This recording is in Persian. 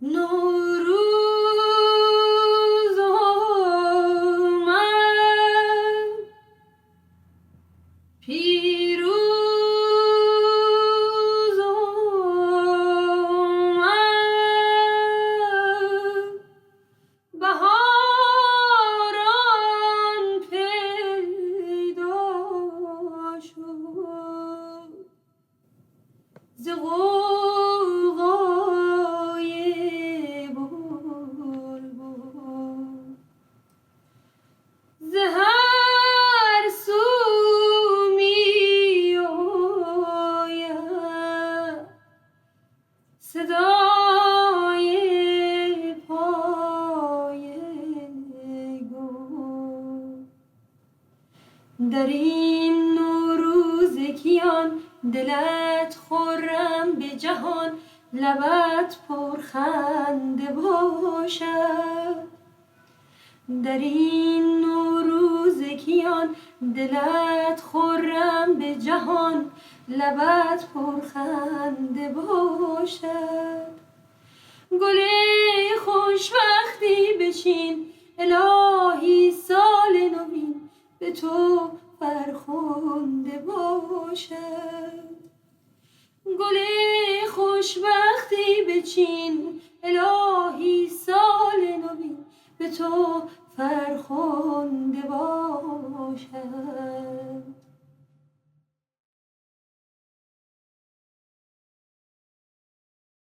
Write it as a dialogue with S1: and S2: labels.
S1: نوروز آمد پیروز آمد بهاران پیدا شد ز غوغای بلبل ز هر سو می آید صدای پای گل در این نوروز کیان دلت خرم به جهان لبت پرخنده باشد در این نوروز کیان دلت خرم به جهان لبت پرخنده باشد گل خوشبختی بچین الهی سال نوین به تو فرخنده باشد گل خوشبختی بچین الهی سال نوین به تو فرخنده باشد